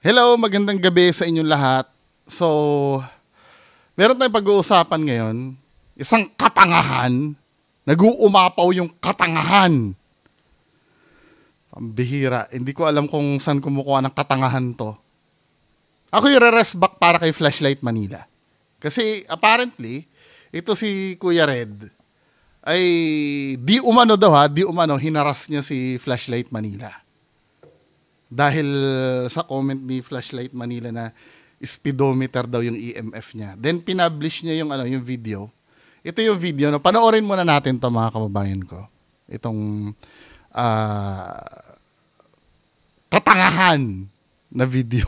Hello, magandang gabi sa inyong lahat. So, meron tayong pag-uusapan ngayon. Isang katangahan. Nag-uumapaw yung katangahan. Ang bihira. Hindi ko alam kung saan kumukuha ng katangahan to. Ako yung re-rest back para kay Flashlight Manila. Kasi apparently, ito si Kuya Red ay di umano hinaras niya si Flashlight Manila. Dahil sa comment ni Flashlight Manila na speedometer daw yung EMF niya. Then pinublish niya yung video. Ito yung video, no? Panoorin muna natin 'to mga kababayan ko. Itong katangahan na video.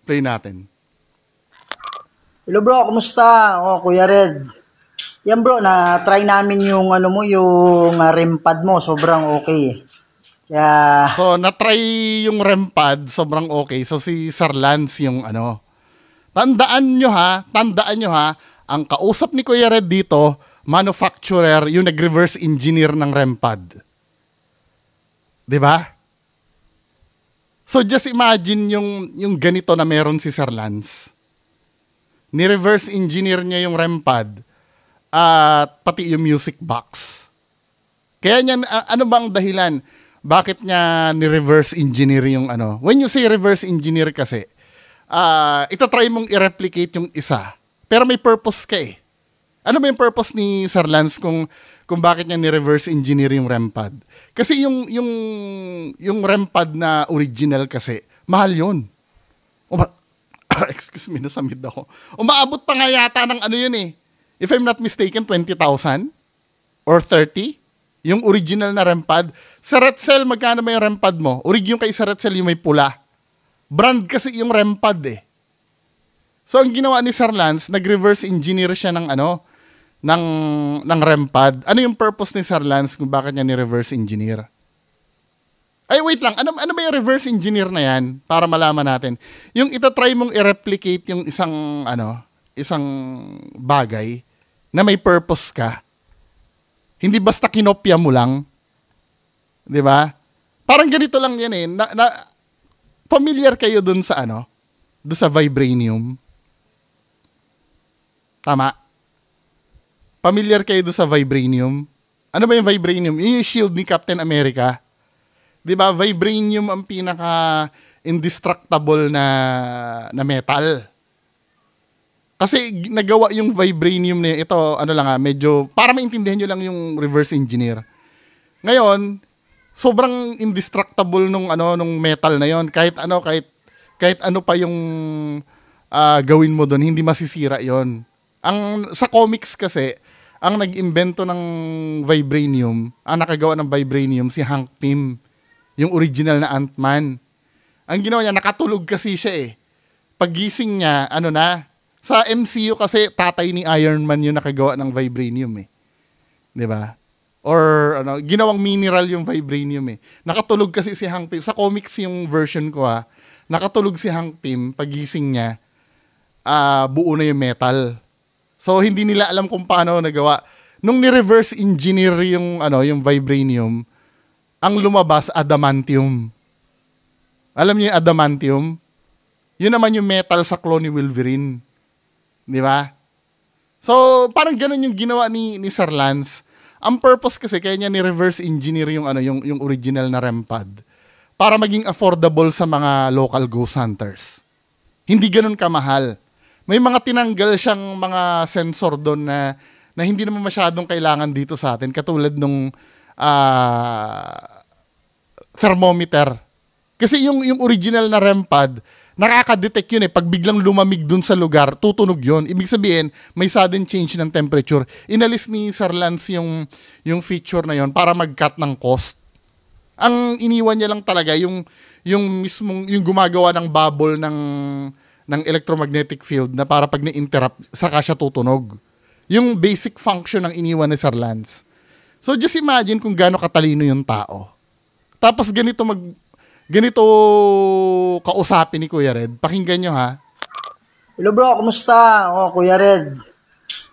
Play natin. Hello bro, kumusta? Kuya Red. Yan bro, na-try namin yung yung REM pad mo, sobrang okay. Kaya So, na-try yung REM pad, sobrang okay. So, si Sir Lance yung Tandaan nyo ha, ang kausap ni Kuya Red dito, manufacturer, yung nag-reverse engineer ng REM pad. Diba? So, just imagine yung ganito na meron si Sir Lance. Ni-reverse engineer niya yung REM pad at pati yung music box. Kaya niyan, ano bang dahilan? Bakit niya ni-reverse engineer yung When you say reverse engineer kasi, itatry mong i-replicate yung isa. Pero may purpose ka eh. Ano ba yung purpose ni Sir Lance kung bakit niya ni-reverse engineer yung REM pad? Kasi yung REM pad na original kasi, mahal yun. Excuse me, nasamid ako. Umaabot pa nga yata ng yun eh. If I'm not mistaken, 20,000 or 30. Yung original na REM pad. Sa Retzel, magkano ba yung REM pad mo? Yung kay sa Retzel, yung may pula. Brand kasi yung REM pad eh. So, ang ginawa ni Sir Lance, nag-reverse engineer siya ng ng REM pad. Ano yung purpose ni Sir Lance kung bakit niya ni-reverse engineer? Ay, wait lang. Ano ba yung reverse engineer na yan? Para malaman natin. Yung itatry mong i-replicate yung isang bagay na may purpose ka. Hindi basta kinopya mo lang. 'Di ba? Parang ganito lang 'yan eh. Familiar kayo dun sa dun sa vibranium. Tama. Familiar kayo dun sa vibranium? Ano ba yung vibranium? Yung shield ni Captain America. 'Di ba? Vibranium ang pinaka indestructible na metal. Kasi nagawa yung vibranium na ito, medyo, para maintindihan nyo lang yung reverse engineer. Ngayon, sobrang indestructible nung metal na yon. Kahit ano pa yung gawin mo doon, hindi masisira yon. Sa comics kasi, ang nag-imbento ng vibranium, ang nakagawa ng vibranium, si Hank Pym, yung original na Ant-Man. Ang ginawa niya, nakatulog kasi siya eh. Paggising niya, sa MCU kasi tatay ni Iron Man yung nakagawa ng vibranium eh. 'Di ba? Or ginawang mineral yung vibranium eh. Nakatulog kasi si Hank Pym. Sa comics yung version ko nakatulog si Hank Pym, pagising niya, buo na yung metal. So hindi nila alam kung paano nagawa. Nung ni-reverse engineer yung yung vibranium, ang lumabas adamantium. Alam niyo yung adamantium? Yun naman yung metal sa clone ni Wolverine. Di ba? So, parang ganun yung ginawa ni Sir Lance. Ang purpose kasi kaya niya ni-reverse engineer yung original na REM pad para maging affordable sa mga local ghost hunters. Hindi ganun kamahal. May mga tinanggal siyang mga sensor doon na hindi naman masyadong kailangan dito sa atin, katulad nung thermometer. Kasi yung original na REM pad, nakaka-detect yun eh. Pag biglang lumamig dun sa lugar, tutunog yun. Ibig sabihin, may sudden change ng temperature. Inalis ni Sir Lance yung feature na yun para mag-cut ng cost. Ang iniwan niya lang talaga yung gumagawa ng bubble ng electromagnetic field na para pag na-interrupt, saka siya tutunog. Yung basic function ng iniwan ni Sir Lance. So just imagine kung gaano katalino yung tao. Tapos ganito kausapin ni Kuya Red. Pakinggan nyo ha. hello bro, kumusta? Kuya Red.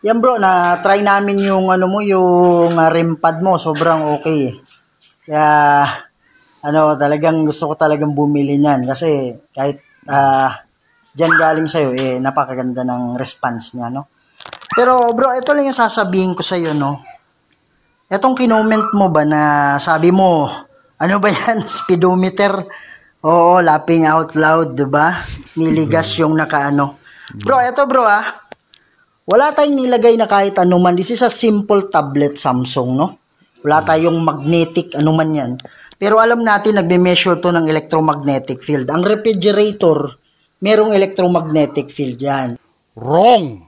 Yan bro, na-try namin yung yung REM pad mo, sobrang okay. Kaya talagang gusto ko talagang bumili niyan kasi kahit diyan galing sa'yo, napakaganda ng response niya, no? Pero bro, ito lang yung sasabihin ko sa'yo, no? Etong kinoment mo ba na sabi mo, ano ba yan, speedometer? Oo, laughing out loud, diba? Niligas yung nakaano. Bro, eto bro wala tayong nilagay na kahit ano man. This is a simple tablet Samsung, no? Wala tayong magnetic ano man yan. Pero alam natin, nagme-measure to ng electromagnetic field. Ang refrigerator, merong electromagnetic field yan. Wrong!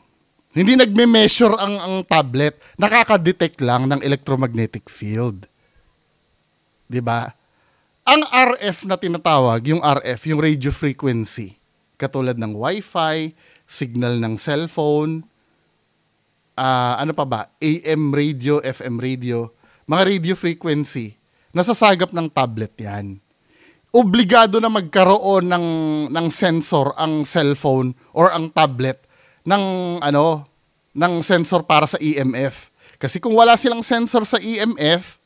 Hindi nagme-measure ang tablet. Nakaka-detect lang ng electromagnetic field. 'Di ba? Ang RF na tinatawag, yung RF, yung radio frequency, katulad ng Wi-Fi, signal ng cellphone, ano pa ba? AM radio, FM radio, mga radio frequency, nasasagap ng tablet 'yan. Obligado na magkaroon ng sensor ang cellphone or ang tablet ng sensor para sa EMF. Kasi kung wala silang sensor sa EMF,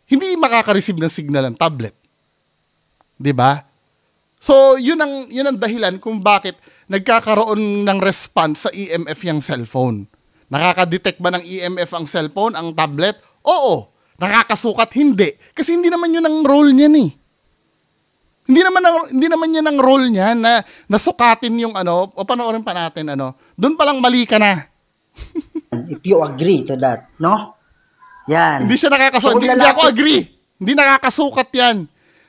hindi makaka-receive ng signal ang tablet. 'Di ba? So, yun ang dahilan kung bakit nagkakaroon ng response sa EMF yung cellphone. Nakaka-detect ba ng EMF ang cellphone, ang tablet? Oo. Nakakasukat? Hindi. Kasi hindi naman yun ang role niyan eh. Hindi naman yan ang role niya na nasukatin yung o panoorin pa natin doon pa lang mali ka na. If you agree to that, no? Yan. Hindi siya nakakasukat. Hindi ako agree. Hindi nakakasukat yan.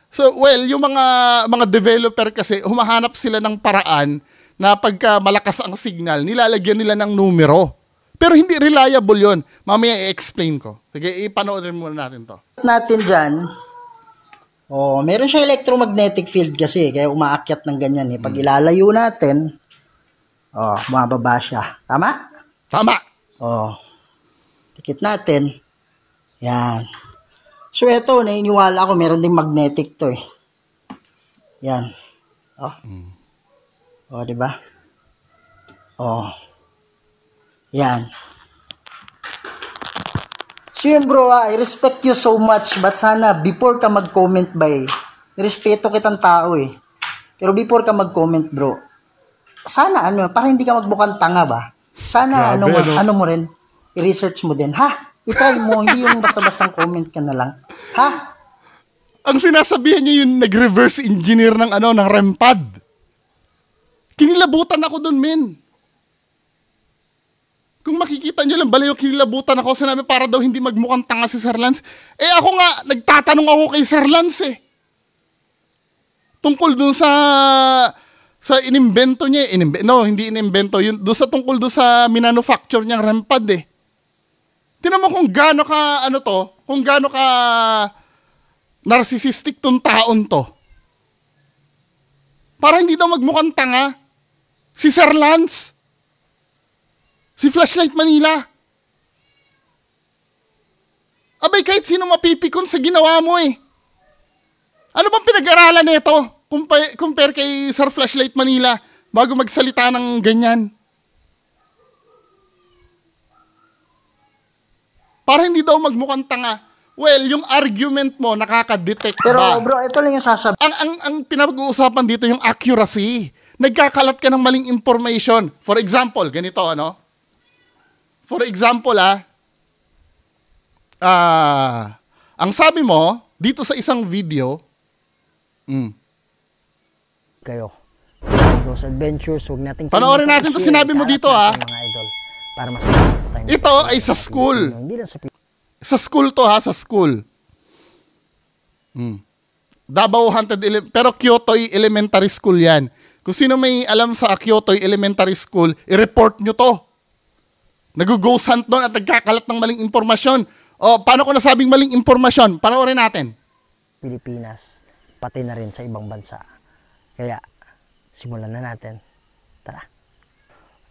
So, well, yung mga developer kasi, humahanap sila ng paraan na pagka malakas ang signal, nilalagyan nila ng numero. Pero hindi reliable yon. Mamaya i-explain ko. Sige, ipanoorin muna natin to. Natin dyan, meron siya electromagnetic field kasi, kaya umaakyat ng ganyan. Pag ilalayo natin, bumababa siya. Tama? Tama. Tikit natin. Yan. So, ito, nainiwala ako, meron ding magnetic to eh. Yan. Diba? Yan. So yun bro, I respect you so much, but sana before ka mag-comment respeto kitang tao eh. Pero before ka mag-comment bro, sana para hindi ka magbukang tanga ba? Sana Grabe, ano mo rin, i-research mo din. I-try mo, hindi yung basta-bastang comment ka na lang. Ang sinasabihan niya yung nag-reverse engineer ng REM pad. Kinilabutan ako dun, men. Kung makikita nyo lang, baliw, kinilabutan ako. Sinabi para daw hindi magmukhang tanga si Sir Lance. Ako nga, nagtatanong ako kay Sir Lance eh. Tungkol dun sa inimbento niya. Hindi inimbento. Doon sa tungkol dun sa minanufacture niyang REM pad eh. Tinan mo kung gaano ka, kung gaano ka narcissistic tong taon to. Para hindi daw magmukhang tanga. Si Sir Lance. Si Flashlight Manila. Abay, kahit sino mapipikon sa ginawa mo eh. Ano bang pinag-aralan nito? Compare kay Sir Flashlight Manila bago magsalita ng ganyan. Para hindi daw magmukhang tanga. Well, yung argument mo, nakaka-detect Pero ba? bro, ito lang yung sasabihin. Ang pinag-uusapan dito yung accuracy. Nagkakalat ka ng maling information. For example, ganito, For example, ang sabi mo, dito sa isang video, kayo. Those adventures, huwag natin panoorin natin to sinabi mo dito, mga idol, para mas ito ay sa school. Sa school to sa school. Davao Haunted pero Kyotoy Elementary School yan. Kung sino may alam sa Kyotoy Elementary School, i-report nyo to. Nag-ghost hunt doon at nagkakalat ng maling impormasyon. Paano ko nasabing maling impormasyon? Panoorin natin. Pilipinas, pati na rin sa ibang bansa. Kaya, simulan na natin. Tara.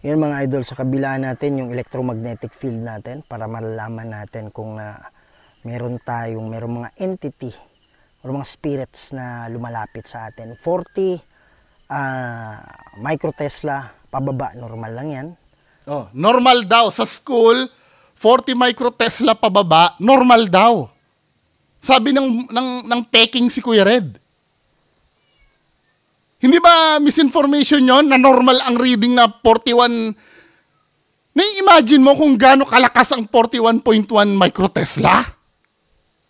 Yun mga idol, sa kabila natin yung electromagnetic field natin para malalaman natin kung merong mga entity o mga spirits na lumalapit sa atin. 40 microtesla pababa, normal lang yan. Normal daw. Sa school, 40 microtesla pababa, normal daw. Sabi ng peking si Kuya Red. Hindi ba misinformation yon na normal ang reading na 41? Na-imagine mo kung gaano kalakas ang 41.1 microtesla?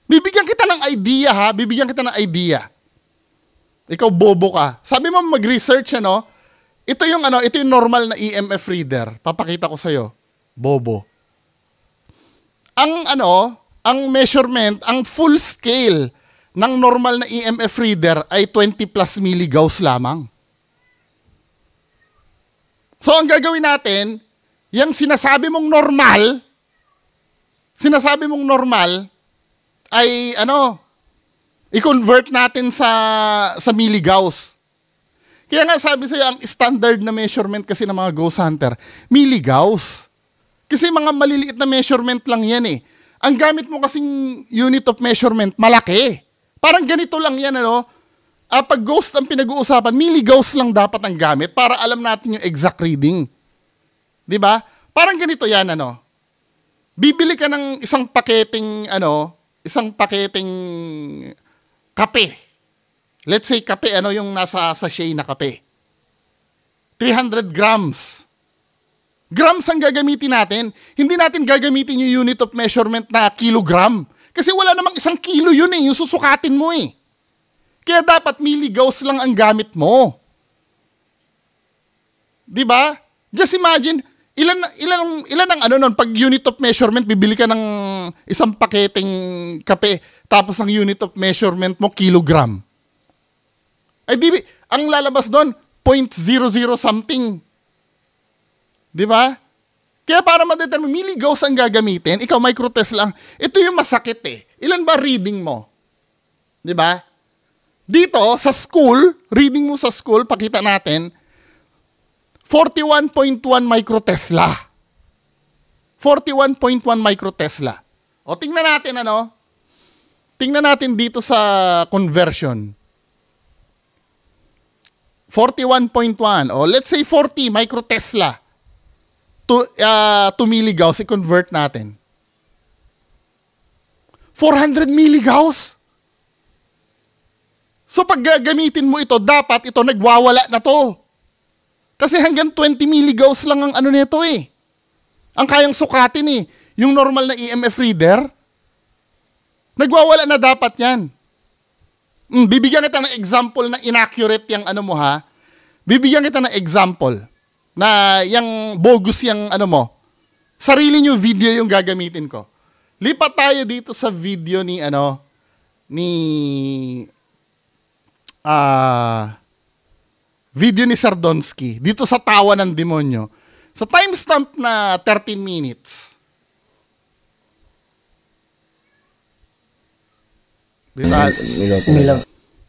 Bibigyan kita ng idea ha, bibigyan kita ng idea. Ikaw bobo ka. Sabi mo mag-research ano? Ito yung normal na EMF reader. Papakita ko sa iyo. Bobo. Ang measurement, ang full scale ng normal na EMF reader ay 20 plus milligauss lamang. So ang gagawin natin, yung sinasabi mong normal ay i-convert natin sa milligauss. Kaya nga sabi sa'yo, ang standard na measurement kasi ng mga ghost hunter, milligauss. Kasi mga maliliit na measurement lang yan eh. Ang gamit mo kasing unit of measurement, malaki. Parang ganito lang yan, pag ghost ang pinag-uusapan, milligauss lang dapat ang gamit para alam natin yung exact reading. 'Di ba? Parang ganito yan, Bibili ka ng isang paketeng kape. Let's say kape, yung nasa sachet na kape. 300 grams. Grams ang gagamitin natin. Hindi natin gagamitin yung unit of measurement na kilogram. Kasi wala namang 1 kilo yun yung susukatin mo eh. Kaya dapat milligauss lang ang gamit mo. 'Di ba? Just imagine, ilan ang nun, pag unit of measurement, bibili ka ng isang paketeng kape, tapos ang unit of measurement mo, kilogram. Ay ang lalabas doon, 0.00 something. 'Di ba? Kaya para ma-determine, milligauss ang gagamitin, ikaw microtest lang. Ito yung masakit eh. Ilan ba reading mo? 'Di ba? Dito, sa school, reading mo sa school, pakita natin, 41.1 microtesla. 41.1 microtesla. O, tingnan natin, Tingnan natin dito sa conversion. 41.1. O, let's say 40 microtesla to milligauss. I-convert natin. 400 milligauss? So pag gagamitin mo ito, dapat ito nagwawala na to. Kasi hanggang 20 milligauss lang ang nito eh. Ang kayang sukatin eh. Yung normal na EMF reader, nagwawala na dapat yan. Bibigyan kita ng example na inaccurate yung mo ha. Bibigyan kita ng example na yung bogus yung mo. Sarili nyo video yung gagamitin ko. Lipat tayo dito sa video ni video ni Sardonsky dito sa Tawa ng Demonyo. Sa timestamp na 13 minutes.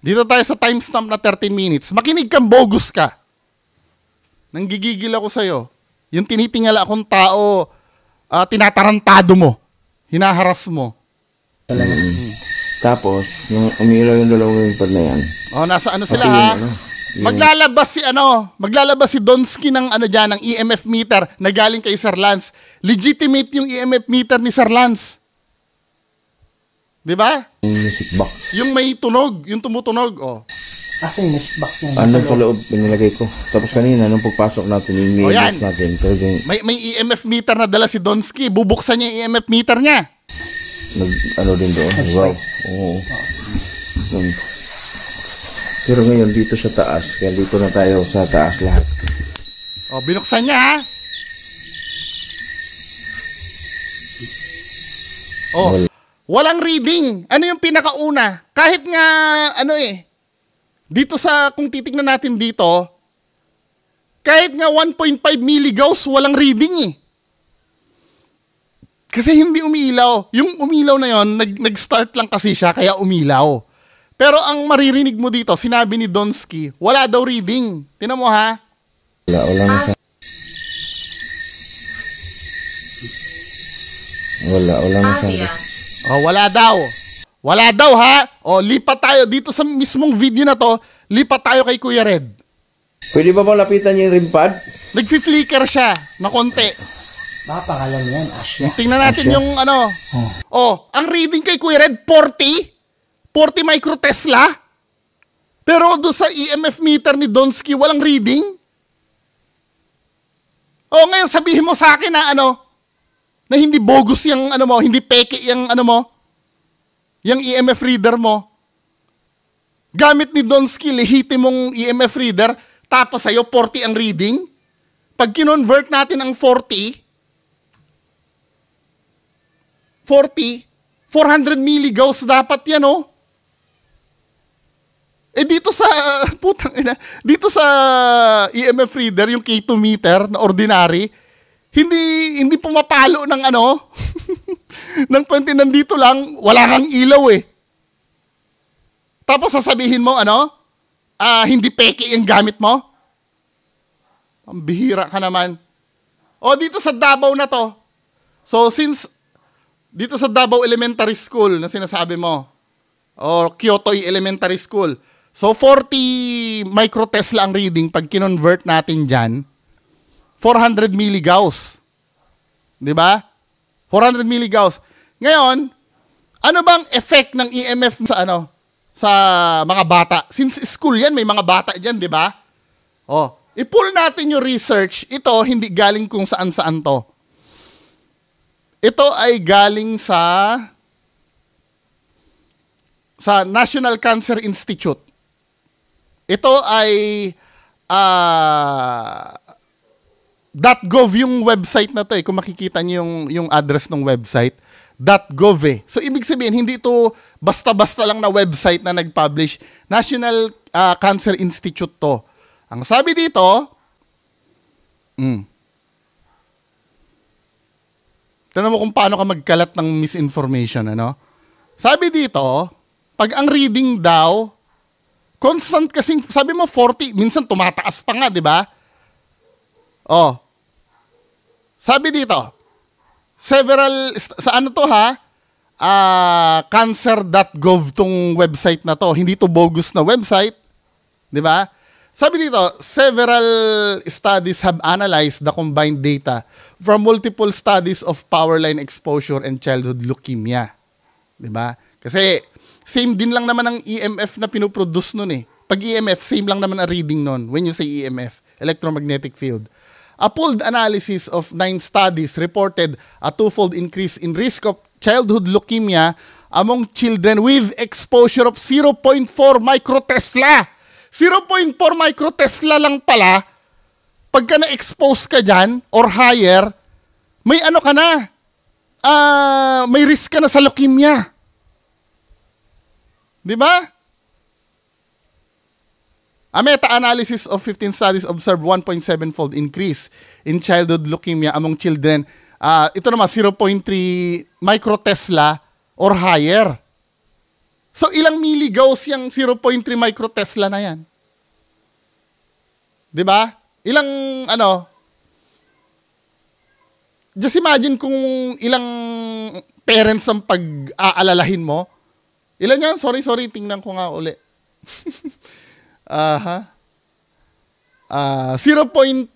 Dito tayo sa timestamp na 13 minutes. Makinig kang bogus ka. Nanggigigil ako sa'yo. Yung tinitingala akong tao, tinatarantado mo. Hinaharas mo. Tapos, nung umilaw yung dalawang pad na yan. Nasa sila ha? Maglalabas si Donsky ng ng EMF meter na galing kay Sir Lance. Legitimate yung EMF meter ni Sir Lance. 'Di ba? Music box. Yung may tunog, yung tumutunog, Asa yung music box niya? Andun sa loob, pinilagay ko. Tapos kanina, nung pagpasok natin, yung EMF natin. May EMF meter na dala si Donsky. Bubuksan niya yung EMF meter niya. Din doon. Wow. Oo. Pero ngayon, dito sa taas. Kaya dito na tayo sa taas lahat. Binuksan niya ha. Walang reading. Ano yung pinakauna? Kahit nga, dito kung titignan natin dito, kahit nga 1.5 milligauss, walang reading eh. Kasi hindi umilaw. Yung umilaw na yon, nag-start lang kasi siya, kaya umilaw. Pero ang maririnig mo dito, sinabi ni Donsky, wala daw reading. Tingnan mo ha. Wala na siya. Wala na siya. Wala daw ha. Lipat tayo dito sa mismong video na to, lipat tayo kay Kuya Red. Pwede ba malapitan yung rim pad? Nagfi-flicker siya na konti. Baka pangalan yan, Asya. Tingnan natin Asya. yung ano. Ang reading kay Kuya Red, 40 microtesla. Pero doon sa EMF meter ni Donsky, walang reading. Ngayon sabihin mo sa akin na na hindi bogus yung mo, hindi peke yung mo, yung EMF reader mo. Gamit ni Donsky, lehitimong EMF reader, tapos sa'yo 40 ang reading. Pag kinonvert natin ang 400 milligauss dapat yan, dito sa, dito sa EMF reader, yung K2 meter na ordinary, hindi pumapalo ng ng 20, nandito lang, wala kang ilaw Tapos sasabihin mo, hindi peke yung gamit mo? Ang bihira ka naman. Dito sa Davao na to. So, since dito sa Davao Elementary School na sinasabi mo, o Kyotoy Elementary School, so 40 microtesla ang reading pag kinonvert natin dyan, 400 milligauss. Di ba? 400 milligauss. Ngayon, ano bang effect ng EMF sa sa mga bata? Since school yan, may mga bata dyan, di ba? I-pull natin yung research. Ito, hindi galing kung saan-saan to. Ito ay galing sa National Cancer Institute. Ito ay .gov yung website na to kung makikita niyo yung address ng website. .gov So, ibig sabihin, hindi ito basta-basta lang na website na nag-publish. National Cancer Institute to. Ang sabi dito, tignan mo kung paano ka magkalat ng misinformation, Sabi dito, pag ang reading daw, constant kasing, sabi mo 40, minsan tumataas pa nga, di ba? Sabi dito, several, sa to cancer.gov tong website na to. Hindi to bogus na website, di ba? Sabi dito, several studies have analyzed the combined data from multiple studies of power line exposure and childhood leukemia. Diba? Kasi same din lang naman ang EMF na pinoproduce nun Pag EMF, same lang naman ang reading nun when you say EMF, electromagnetic field. A pooled analysis of 9 studies reported a twofold increase in risk of childhood leukemia among children with exposure of 0.4 microtesla. 0.4 microtesla lang pala, pagka na-expose ka dyan, or higher, may ka na, may risk ka na sa leukemia. Di ba? A meta-analysis of 15 studies observed 1.7-fold increase in childhood leukemia among children. Ito naman, 0.3 microtesla or higher. So, ilang milligauss yung 0.3 microtesla na yan? Diba? Ilang, just imagine kung ilang parents ang pag-aalalahin mo. Ilan yan? Sorry, tingnan ko nga uli. 0.4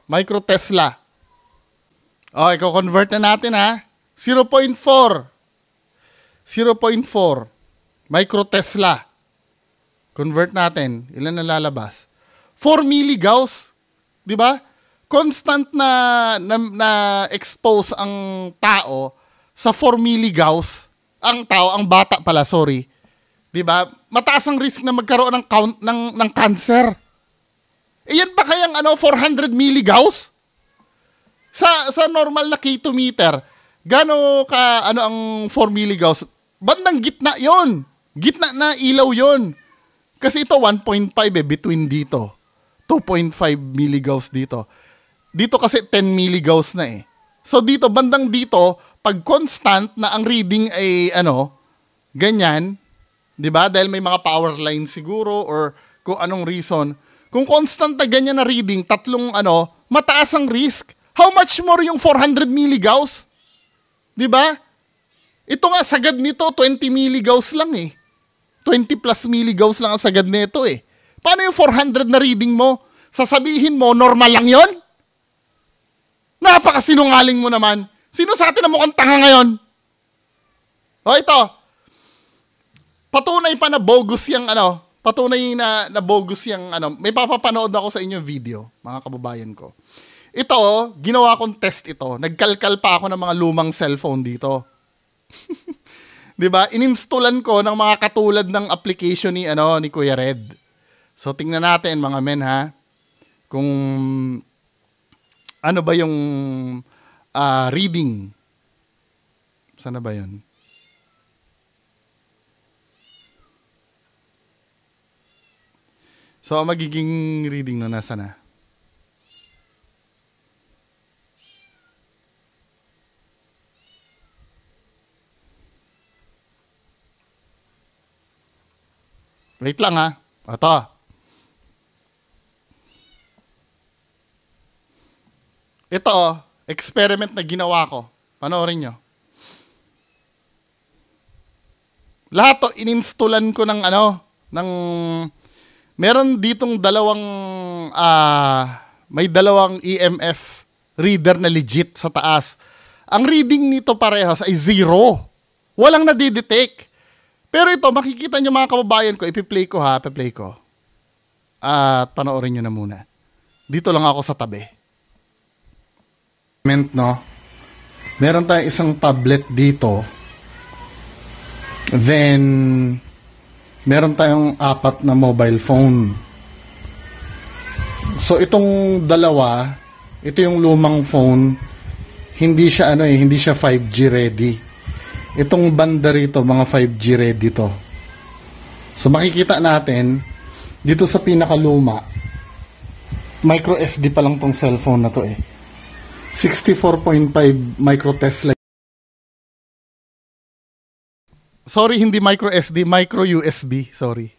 microtesla. I-convert na natin 0.4 microtesla. Convert natin. Ilan na lalabas? 4 milligauss. Di ba? Constant na expose ang tao sa 4 milligauss. Ang bata pala, sorry. Di ba? Mataas ang risk na magkaroon ng cancer. Yan pa kayang 400 milligauss? Sa normal na K2 meter, gaano ka ang 4 milligauss? Bandang gitna 'yon. Gitna na ilaw 'yon. Kasi ito 1.5 between dito. 2.5 milligauss dito. Dito kasi 10 milligauss na So dito, bandang dito, pag constant na ang reading ay ganyan, 'di ba? Dahil may mga power line siguro or kung anong reason. Kung constant na ganyan na reading, tatlong mataas ang risk. How much more yung 400 milligauss? 'Di ba? Ito nga, sagad nito, 20 milligauss lang 20 plus milligauss lang ang sagad nito Paano yung 400 na reading mo? Sasabihin mo, normal lang yon? Napakasinungaling mo naman. Sino sa atin na mukhang tanga ngayon? O ito. Patunay pa na bogus yung ano. Patunay na bogus yung ano. May papapanood ako sa inyong video, mga kababayan ko. Ito, ginawa kong test ito. Nagkalkal pa ako ng mga lumang cellphone dito. 'Di ba? Ininstallan ko ng mga katulad ng application ni Kuya Red. So tingnan natin mga men ha. Kung ano ba yung reading. Sana ba 'yun? So magiging reading na nasa na? Wait lang ha. Ito. Ito, experiment na ginawa ko. Panoorin nyo. Lahat to, ininstallan ko ng meron ditong may dalawang EMF reader na legit sa taas. Ang reading nito parehas ay 0. Walang nadidetect. Pero ito, makikita nyo mga kababayan ko, ipi-play ko ha, ipi-play ko. At panoorin nyo na muna. Dito lang ako sa tabi. No? Meron tayong isang tablet dito. Then, meron tayong 4 na mobile phone. So, itong dalawa, ito yung lumang phone, hindi siya 5G ready. Itong banda rito, mga 5G ready to. So makikita natin, dito sa pinakaluma, micro SD pa lang tong cellphone na to 64.5 micro Tesla. Sorry, hindi micro SD, micro USB. Sorry.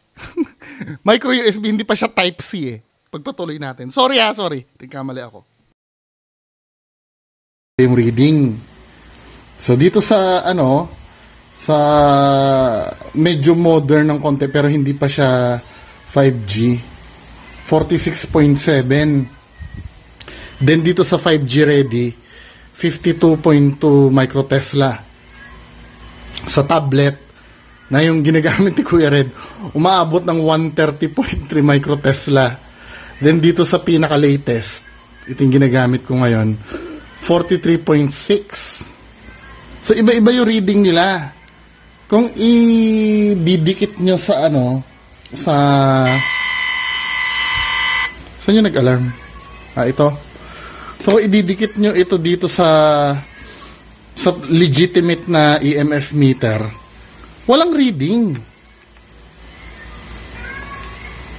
Micro USB, hindi pa siya type C Pagpatuloy natin. Sorry. Nagkamali ako. Yung reading. So dito sa sa medyo modern ng konti pero hindi pa siya 5G, 46.7. Then dito sa 5G ready, 52.2 microtesla. Sa tablet na yung ginagamit ni Kuya Red, umaabot ng 130.3 microtesla. Then dito sa pinaka-latest, ito yung ginagamit ko ngayon, 43.6. So, iba-iba yung reading nila. Kung i-didikit nyo sa saan nyo nag-alarm? Ito. So, i-didikit nyo ito dito sa legitimate na EMF meter. Walang reading.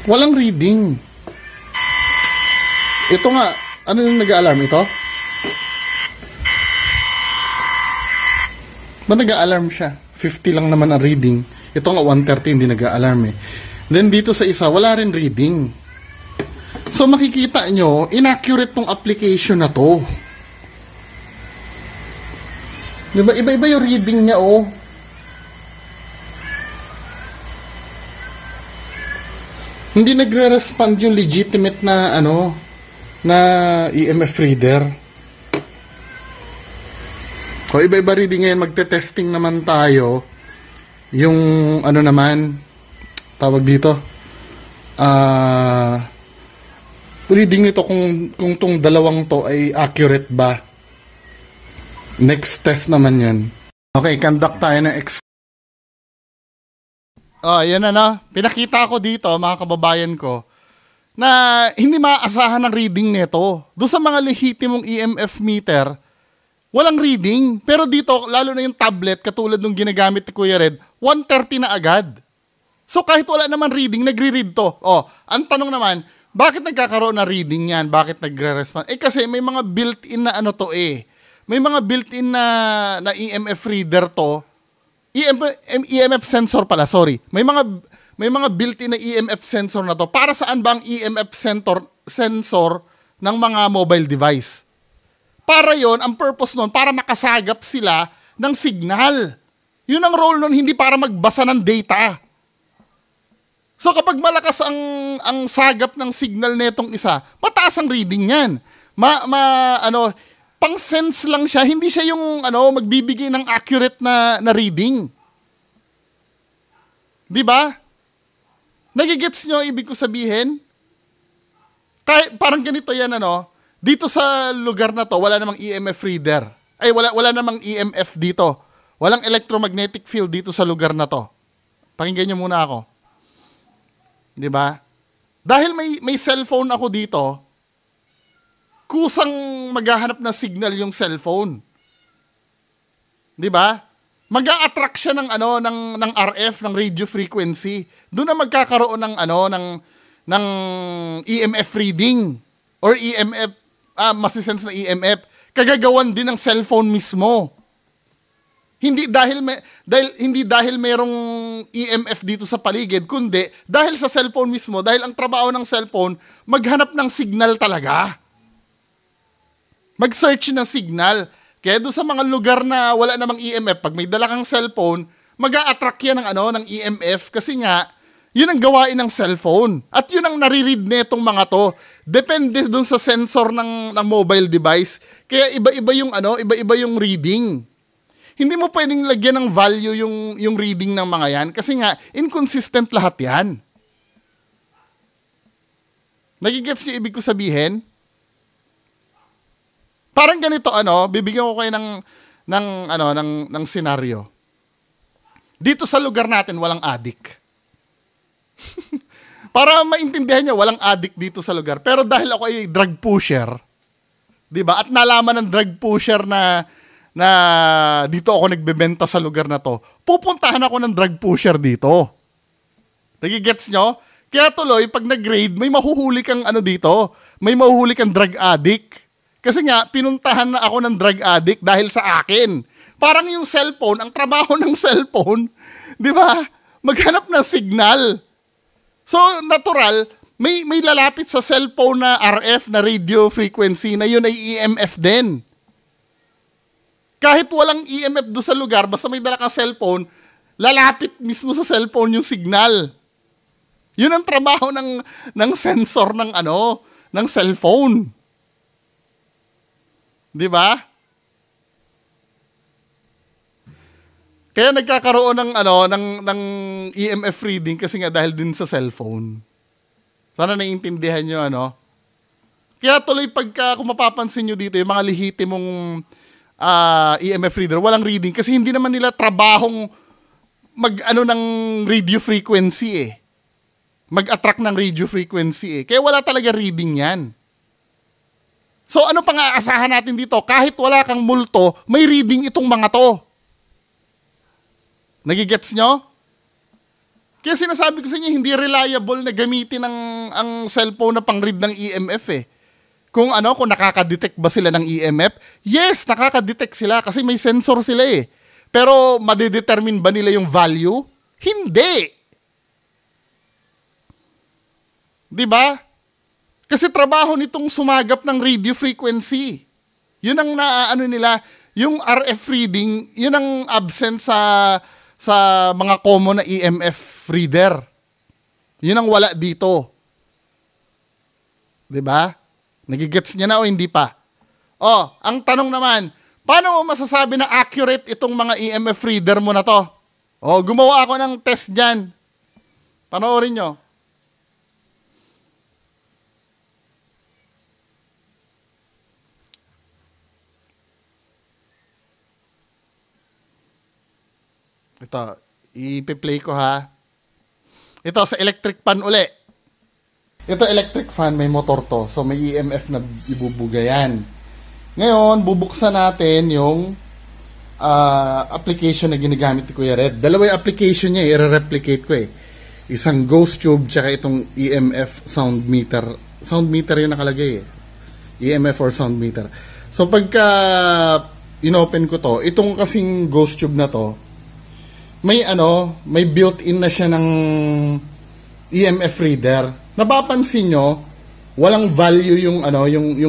Walang reading. Ito nga, ano yung nag-alarm? Ito? Ba nag-a-alarm siya? 50 lang naman ang reading. Ito nga 130 hindi nag-a-alarm Then dito sa isa, wala rin reading. So makikita nyo, inaccurate tong application na to. Diba? Iba-iba yung reading niya Hindi nagre-respond yung legitimate na na EMF reader. So, iba-iba reading ngayon, magte-testing naman tayo yung naman tawag dito reading nito kung tong dalawang to ay accurate ba. Next test naman yun. Okay, conduct tayo ng yan pinakita ko dito mga kababayan ko na hindi maaasahan ang reading nito. Doon sa mga lehitimong EMF meter, walang reading. Pero dito, lalo na yung tablet, katulad nung ginagamit ni Kuya Red, 130 na agad. So kahit wala naman reading, nagre-read to. Ang tanong naman, bakit nagkakaroon na reading yan? Bakit nagre-respond? Kasi may mga built-in na May mga built-in na EMF reader to. EMF sensor pala, sorry. May mga built-in na EMF sensor na to. Para saan ba ang EMF sensor ng mga mobile device? Para yon, ang purpose nun, para makasagap sila ng signal. Yun ang role nun, hindi para magbasa ng data. So kapag malakas ang sagap ng signal netong isa, mataas ang reading niyan. pang-sense lang siya, hindi siya yung magbibigay ng accurate na reading. 'Di ba? Nagigets nyo ibig ko sabihin? Kahit parang ganito yan, dito sa lugar na to, wala namang EMF reader. Ay, wala namang EMF dito. Walang electromagnetic field dito sa lugar na to. Pakinggan nyo muna ako. 'Di ba? Dahil may cellphone ako dito, kusang maghahanap ng signal yung cellphone. 'Di ba? Mag-a-attract siya ng RF, ng radio frequency. Doon na magkakaroon ng EMF reading or EMF masisense na EMF. Kagagawan din ng cellphone mismo. Hindi dahil merong EMF dito sa paligid, kundi dahil sa cellphone mismo, dahil ang trabaho ng cellphone maghanap ng signal talaga. Mag-search ng signal. Kaya doon sa mga lugar na wala namang EMF, pag may dala kang cellphone, mag-a-attract yan ng EMF kasi nga, yun ang gawain ng cellphone. At yun ang nare-read netong mga to. Depende doon sa sensor ng mobile device. Kaya iba-iba yung reading. Hindi mo pwedeng lagyan ng value yung reading ng mga yan kasi nga, inconsistent lahat yan. Nagigets niyo ibig ko sabihin? Parang ganito, bibigyan ko kayo ng senaryo. Dito sa lugar natin, walang addict. Para maintindihan nyo, walang addict dito sa lugar. Pero dahil ako ay drug pusher, di ba? At nalaman ng drug pusher na dito ako nagbebenta sa lugar na to, pupuntahan ako ng drug pusher dito. Nagigets nyo? Kaya tuloy, pag nag-grade, may mahuhuli kang dito. May mahuhuli kang drug addict. Kasi nga, pinuntahan na ako ng drug addict dahil sa akin. Parang yung cellphone, ang trabaho ng cellphone, di ba? Maghanap ng signal. So, natural, may lalapit sa cellphone na RF, na radio frequency, na yun ay EMF din. Kahit walang EMF do sa lugar, basta may dala kang cellphone, lalapit mismo sa cellphone yung signal. Yun ang trabaho ng sensor ng cellphone. 'Di ba? Kaya nagkakaroon ng EMF reading kasi nga dahil din sa cellphone. Sana naiintindihan niyo Kaya tuloy kung mapapansin niyo dito yung mga lehitimong EMF reader, walang reading kasi hindi naman nila trabahong ng radio frequency Mag-attract ng radio frequency Kaya wala talaga reading 'yan. So ano pang aasahan natin dito? Kahit wala kang multo, may reading itong mga to. Nagigets nyo? Kaya sinasabi ko sa inyo, hindi reliable na gamitin ang cellphone na pang-read ng EMF Kung nakaka-detect ba sila ng EMF? Yes, nakaka-detect sila kasi may sensor sila Pero madedetermine ba nila yung value? Hindi. 'Di ba? Kasi trabaho nitong sumagap ng radio frequency. Yun ang nila, yung RF reading, yun ang absent sa mga common na EMF reader. Yun ang wala dito. 'Di ba? Nagigets niya na o hindi pa? Ang tanong naman, paano mo masasabi na accurate itong mga EMF reader mo na to? Gumawa ako ng test diyan. Panoorin nyo. Ito, ipi-play ko ha. Ito, sa electric fan uli. Ito, electric fan, may motor to. So, may EMF na ibubuga yan. Ngayon, bubuksan natin yung application na ginagamit ni Kuya Red. Dalawa yung application niya, i-replicate ko Isang ghost tube, tsaka itong EMF sound meter. Sound meter yung nakalagay EMF or sound meter. So, pagka inopen ko to, itong kasing ghost tube na to, may built-in na siya ng EMF reader. Napapansin nyo, walang value yung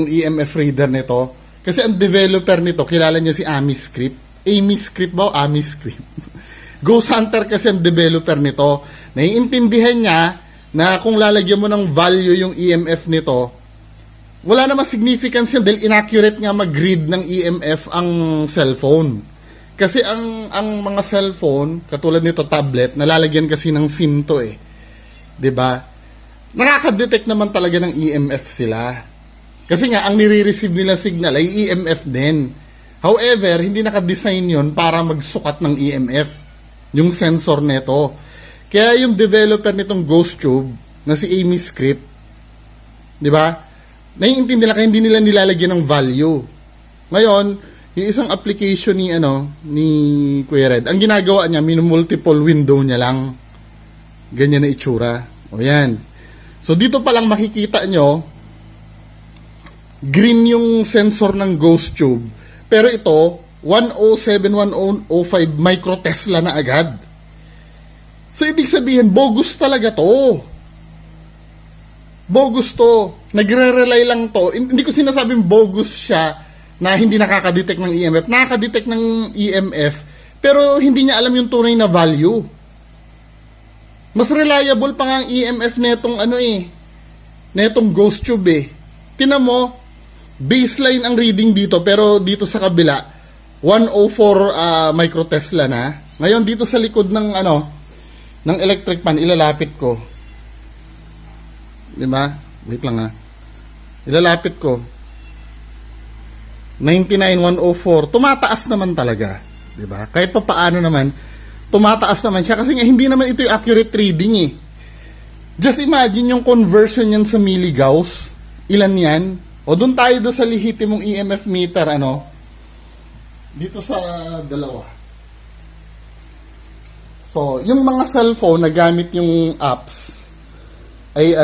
EMF reader nito kasi ang developer nito, kilala niyo si AmiScript. AmiScript ba? AmiScript. Ghost Hunter kasi ang developer nito. Naiintindihan niya na kung lalagyan mo ng value yung EMF nito, wala namang significance yun dahil inaccurate nga mag-read ng EMF ang cellphone. Kasi ang mga cellphone, katulad nito tablet, nalalagyan kasi ng SIM to eh. 'Di ba? Nakaka-detect naman talaga ng EMF sila. Kasi nga ang nire-receive nila signal ay EMF din. However, hindi naka-design 'yon para magsukat ng EMF, yung sensor nito. Kaya yung developer nitong Ghost Tube na si Amy Script, 'di ba? Naiintindihan nila kaya hindi nila nilalagyan ng value. Ngayon, yung isang application ni Kuya Red, ang ginagawa niya, multiple window niya lang. Ganyan na itsura. O yan. So dito pa lang makikita nyo, green yung sensor ng Ghost Tube. Pero ito, 107-1005 microtesla na agad. So ibig sabihin, bogus talaga to. Bogus to. Nagre-rely lang to. Hindi ko sinasabing bogus siya na hindi nakaka-detect ng EMF. Nakaka-detect ng EMF, pero hindi niya alam yung tunay na value. Mas reliable pa nga ang EMF netong netong Ghost Tube eh. Tinan mo, baseline ang reading dito, pero dito sa kabila, 104 microtesla na. Ngayon dito sa likod ng ng electric fan, ilalapit ko. Diba? Wait lang ha. Ilalapit ko. 99,104. Tumataas naman talaga. Diba? Kahit pa paano naman, tumataas naman siya. Kasi nga, hindi naman ito yung accurate reading eh. Just imagine yung conversion yan sa milligauss. Ilan yan? O doon tayo doon sa lehitimong EMF meter, dito sa dalawa. So, yung mga cellphone na gamit yung apps, ay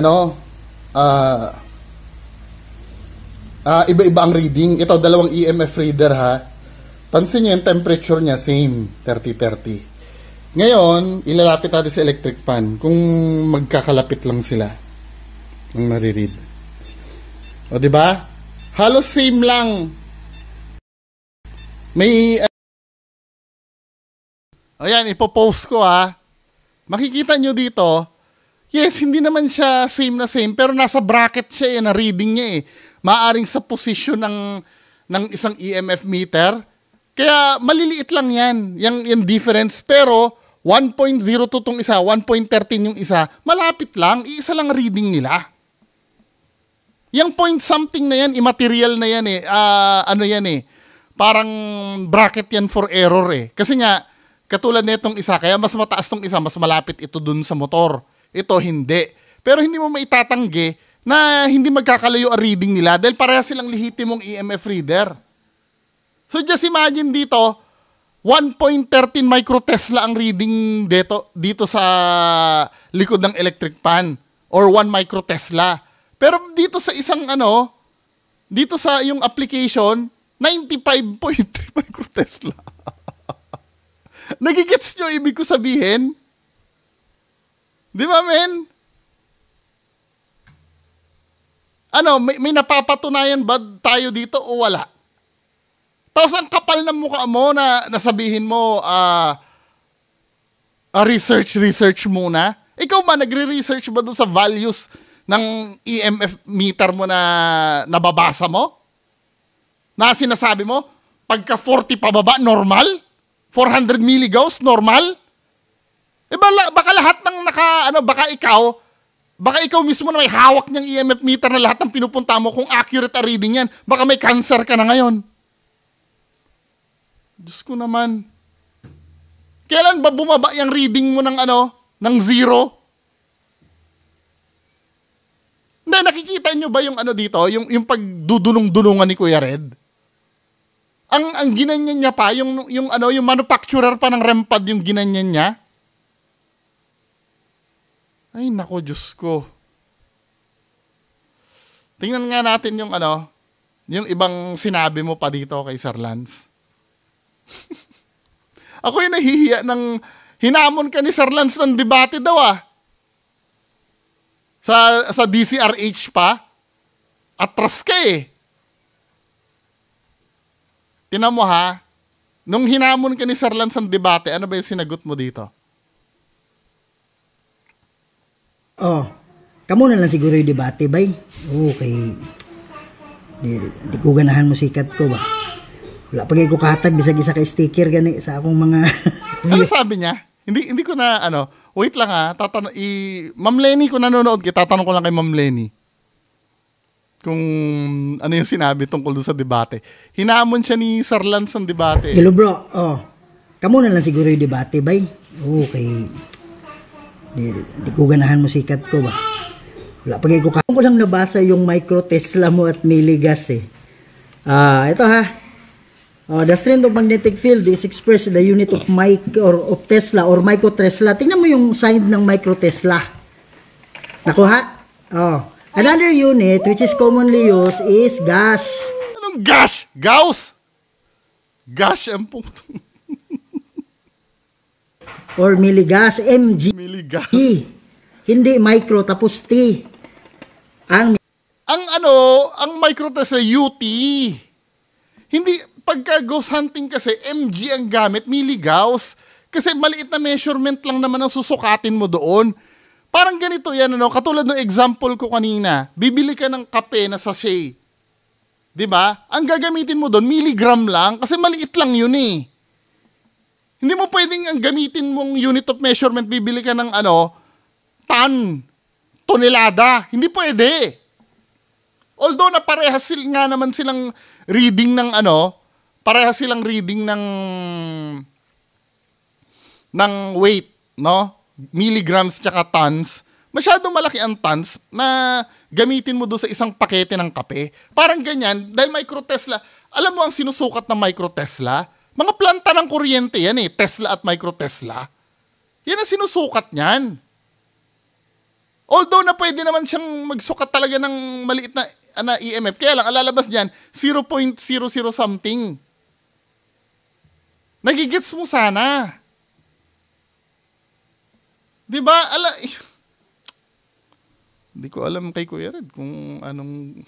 iba-iba ang reading. Ito, dalawang EMF reader ha. Pansin nyo yung temperature niya, same, 30-30. Ngayon, ilalapit natin sa electric fan kung magkakalapit lang sila ng nare-read. O, diba? Halos same lang. May ayan, ipopost ko ha. Makikita nyo dito, yes, hindi naman siya same na same, pero nasa bracket siya na reading niya eh. Maaring sa position ng isang EMF meter. Kaya maliliit lang yan, yung difference. Pero 1.02 tong isa, 1.13 yung isa, malapit lang, iisa lang reading nila. Yung point something na yan, immaterial na yan eh. Parang bracket yan for error eh. Kasi nga, katulad nitong isa, kaya mas mataas tong isa, mas malapit ito dun sa motor. Ito hindi. Pero hindi mo maitatanggi na hindi magkakalayo ang reading nila dahil pareha silang lehitimong EMF reader. So just imagine dito, 1.13 microtesla ang reading dito sa likod ng electric fan or 1 microtesla. Pero dito sa isang dito sa yung application, 95.3 microtesla. Nagigets nyo ibig ko sabihin? Di ba, men? May napapatunayan ba tayo dito o wala? Tapos ang kapal ng mukha mo na nasabihin mo, research muna. Ikaw ba, nagre-research ba doon sa values ng EMF meter mo na nababasa mo? Na sinasabi mo, pagka 40 pababa, normal? 400 milligauss, normal? Baka lahat ng baka ikaw mismo na may hawak niyang EMF meter na lahat ng pinupunta mo, kung accurate ang reading yan, baka may cancer ka na ngayon. Diyos ko naman. Kailan ba bumaba yung reading mo ng zero? Hindi, nakikita nyo ba yung dito, yung pagdudunong-dunungan ni Kuya Red? Ang ginanyan niya pa, yung manufacturer pa ng REM pad yung ginanyan niya. Ay, nako, Diyos ko. Tingnan nga natin yung yung ibang sinabi mo pa dito kay Sir Lance. Ako yung nahihiya ng hinamon ka ni Sir Lance ng debate daw Sa DCRH pa. Atras ka eh. Tinan mo ha, nung hinamon ka ni Sir Lance ng debate, ano ba yung sinagot mo dito? Kamo na lang siguro yung debate, bay. Okay. Di ko ganahan mo sikat ko ba. Wala pa ko kahatag bisag isa ka sticker gani sa akong mga Ano sabi niya? Hindi ko na wait lang Ma'am Lenny, kung nanonood kita, tatanong ko lang kay Ma'am Lenny kung ano yung sinabi tungkol doon sa debate. Hinamon siya ni Sir Lance ng debate. Hello bro, kamo na lang siguro yung debate bay. Okay. Di ko ganahan mo sikat ko ba. Wala pa ko ko lang nabasa yung micro Tesla mo at milligas eh. Ito ha. The strength of magnetic field is expressed in the unit of of Tesla or micro Tesla. Tingnan mo yung sign ng micro Tesla. Nakuha? Another unit which is commonly used is gas. Anong gas? Gauss? Gas ang puto. Or milligas, mg. Milligas. Hindi micro tapos T. Ang micro Tesla UT. Hindi, pagka ghost hunting kasi, mg ang gamit, milligauss. Kasi maliit na measurement lang naman ang susukatin mo doon. Parang ganito yan, katulad ng example ko kanina. Bibili ka ng kape na sachet. 'Di ba? Ang gagamitin mo doon, milligram lang, kasi maliit lang yun eh. Hindi mo pwedeng ang gamitin mong unit of measurement, bibili ka ng ton, tonelada. Hindi pwede. Although na parehas nga naman silang reading ng parehas silang reading ng weight, no? Milligrams tsaka tons. Masyadong malaki ang tons na gamitin mo doon sa isang pakete ng kape. Parang ganyan, dahil micro Tesla, alam mo ang sinusukat ng micro Tesla? Mga planta ng kuryente yan eh, Tesla at micro Tesla. Yan ang sinusukat niyan. Although na pwede naman siyang magsukat talaga ng maliit na EMF. Kaya lang, alalabas niyan, 0.00 something. Nagigits mo sana. Diba? Hindi ko alam kay Kuya Red kung anong...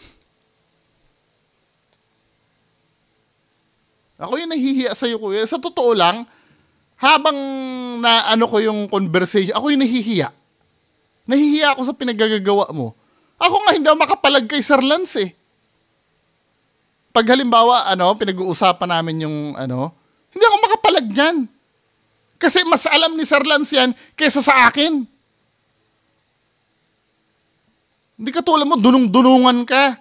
Ako yung nahihiya sa'yo, Kuya. Sa totoo lang, habang ko yung conversation, ako yung nahihiya. Nahihiya ako sa pinagagagawa mo. Ako nga hindi ako makapalag kay Sir Lance eh. Pag halimbawa, pinag-uusapan namin yung hindi ako makapalag dyan. Kasi mas alam ni Sir Lance yan kaysa sa akin. Hindi ka tulad mo, dunung-dunungan ka.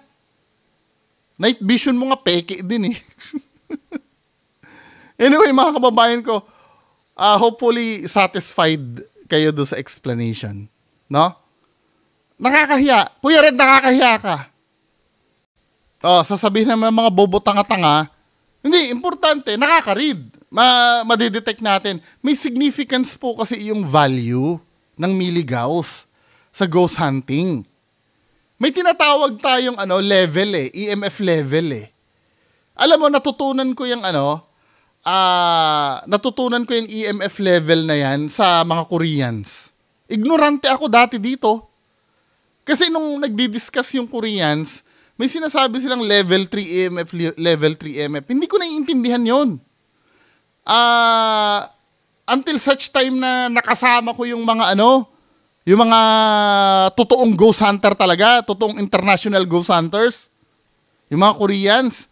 Night vision mo nga peke din eh. Anyway, mga kababayan ko, hopefully satisfied kayo do sa explanation. No? Nakakahiya. Kuya Red, nakakahiya ka. Sasabihin naman mga bobo tanga-tanga, hindi, importante, nakaka-read. Madidetect natin. May significance po kasi yung value ng milligauss sa ghost hunting. May tinatawag tayong level eh, EMF level eh. Alam mo, natutunan ko yung EMF level na yan sa mga Koreans. Ignorante ako dati dito. Kasi nung nagdi-discuss yung Koreans, may sinasabi silang level 3 EMF, level 3 EMF. Hindi ko naiintindihan yon. Until such time na nakasama ko yung mga yung mga totoong ghost hunter talaga, totoong international ghost hunters, yung mga Koreans.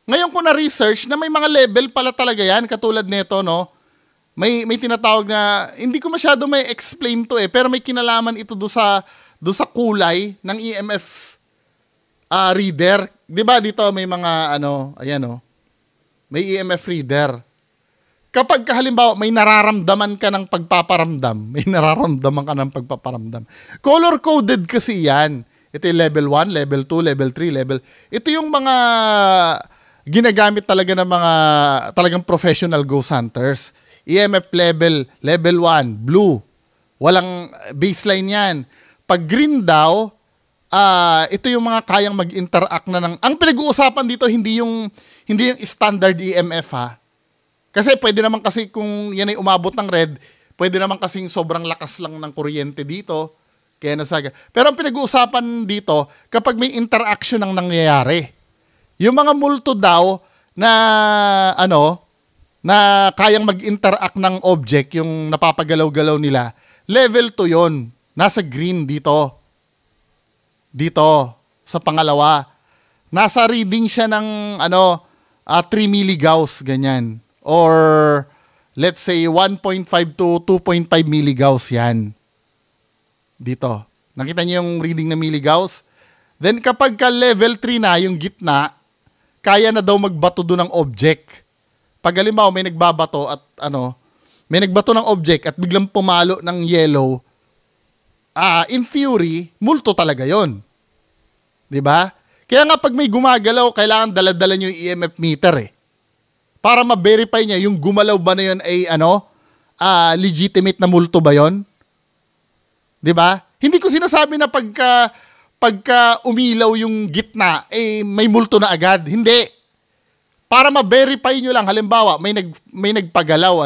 Ngayon ko na-research na may mga level pala talaga yan, katulad nito, no? May tinatawag na, hindi ko masyado may explain to eh, pero may kinalaman ito do sa kulay ng EMF reader. 'Di ba dito may mga may EMF reader. Kapag halimbawa may nararamdaman ka ng pagpaparamdam, color-coded kasi yan. Ito yung level 1, level 2, level 3, level... Ito yung mga ginagamit talaga ng mga talagang professional ghost hunters. EMF level 1, blue. Walang baseline yan. Pag green daw, ito yung mga kayang mag-interact na ng... Ang pinag-uusapan dito, hindi yung standard EMF ha. Kasi pwede naman kasi kung yan ay umabot ng red, pwede naman kasing sobrang lakas lang ng kuryente dito. Kaya nasaga. Pero ang pinag-uusapan dito, kapag may interaction ang nangyayari, yung mga multo daw na na kayang mag-interact ng object, yung napapagalaw-galaw nila, level 2 yon. Nasa green dito. Dito, sa pangalawa. Nasa reading siya ng 3 milligauss, ganyan. Or let's say 1.5 to 2.5 milligauss yan. Dito. Nakita niyo yung reading na milligauss? Then kapag ka level 3 na, yung gitna, kaya na daw magbato doon ng object. Pag halimbawa may nagbabato at may nagbato ng object at biglang pumalo ng yellow, in theory, multo talaga yon. 'Di ba? Kaya nga pag may gumagalaw, kailangan dala-dala niyo yung EMF meter para ma-verify niya yung gumalaw ba na yun ay legitimate na multo ba yon? 'Di ba? Hindi ko sinasabi na pagka umilaw yung gitna may multo na agad. Hindi. Para ma-verify niyo lang, halimbawa may nagpagalaw,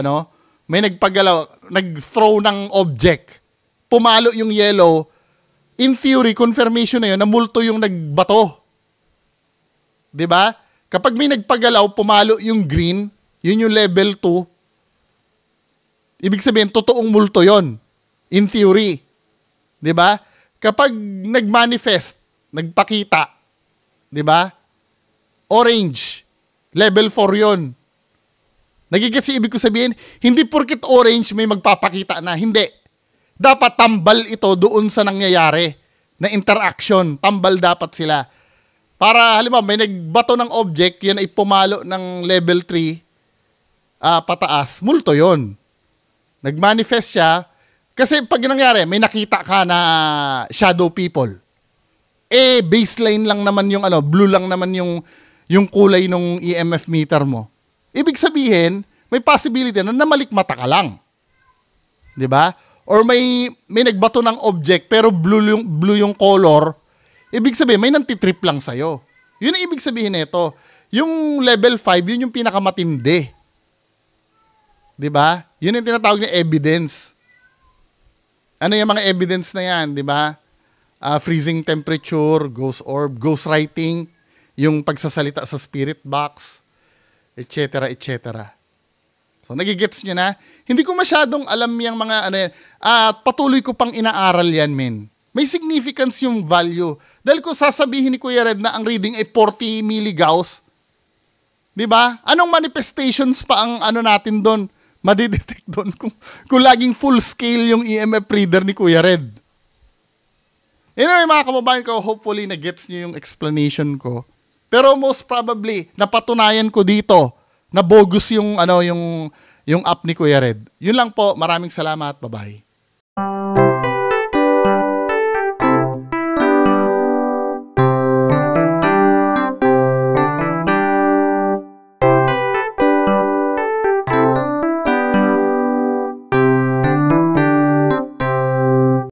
nag-throw ng object. Pumalo yung yellow. In theory, confirmation na yun na multo yung nagbato. 'Di ba? Kapag may nagpagalaw, pumalo yung green, yun yung level 2. Ibig sabihin, totoong multo yon. In theory. 'Di ba? Kapag nagmanifest, nagpakita, 'di ba? Orange, level 4 yon. Nagigets ibig ko sabihin, hindi porket orange may magpapakita na, hindi. Dapat tambal ito doon sa nangyayari na interaction. Tambal dapat sila. Para halimbawa may nagbato ng object, yan ay pumalo ng level 3 pataas, multo yon. Nagmanifest siya kasi pag nangyari, may nakita ka na shadow people. Baseline lang naman yung blue lang naman yung kulay ng EMF meter mo. Ibig sabihin, may possibility na namalikmata ka lang. 'Di ba? Or may nagbato ng object pero blue yung color. Ibig sabihin, may nantitrip lang sa'yo. Yun ang ibig sabihin nito. Yung level 5, yun yung pinakamatindi. 'Di ba? Yun yung tinatawag na evidence. Ano yung mga evidence na yan, 'di ba? Freezing temperature, ghost orb, ghost writing, yung pagsasalita sa spirit box, etc., etc. So, nagigets nyo na? Hindi ko masyadong alam yung mga patuloy ko pang inaaral yan, men. May significance yung value. Dahil kung sasabihin ni Kuya Red na ang reading ay 40 milligauss, di ba? Anong manifestations pa ang natin doon? Madidetect doon kung laging full scale yung EMF reader ni Kuya Red. Anyway, mga kababayan ko, hopefully na-gets nyo yung explanation ko. Pero most probably, napatunayan ko dito na bogus yung app ni Kuya Red. Yun lang po. Maraming salamat. Bye-bye.